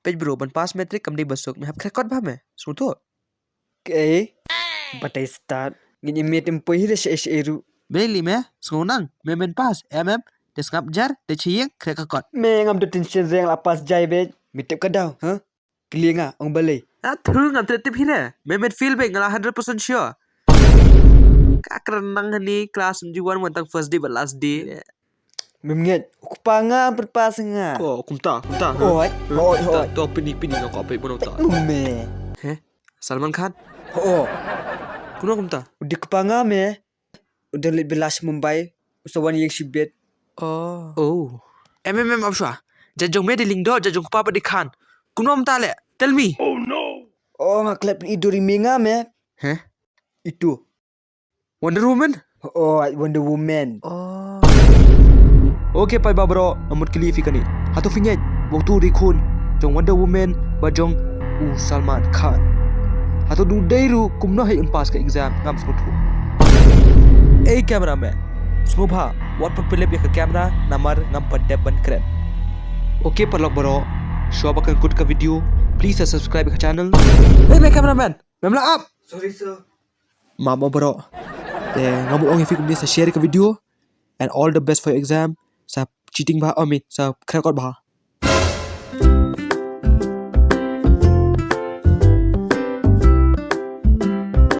Page bro ban pass metric kam di basuk me hap record ba me. Suto. But I start. Gini metem pohire eru. Beli me nang me men pass des ngap jar de chieng record. Me ngam tu tension zeng lapas jai be. Mitep kadau, ha? Kelinga ong balai. Thul ngam tetip hine. Me feel be ngala 100% sure. Kakrenang ni kelas juan mentang first day but last day. Memnget. Kupanga berpas nga. Oh, kumta. Oi. To pini ngak apa pun ta. Me. Salman Khan. Oh. Kuno kumta. Udah kupanga me. Udah lit belas Mumbai. Usawan yang sibet. Oh. Ab shwa. Jajong me de lingdo jajong papa di Khan. Kuno kumta le. Tell me. Oh, ngaklep iduri minga me. Itu. Wonder Woman? Oh, Wonder Woman. Okay, pai babro amut kili fikani. Hatu finyet waktu rikun jong Wonder Woman ba jong Salman Khan. Hatu du dairu kumno hai pass ka exam ngam sutu. Cameraman. Smubha what per pelep ya ka camera namar ngam padde ban kren. Okay, parlok bro. Show akan kut ka video. Please subscribe ka channel. Hey, cameraman. Memla up. Sorry, sir. Mama bro. Ngamuk ong ifik sa share ka video and all the best for your exam. Sa cheating ba sa record ba.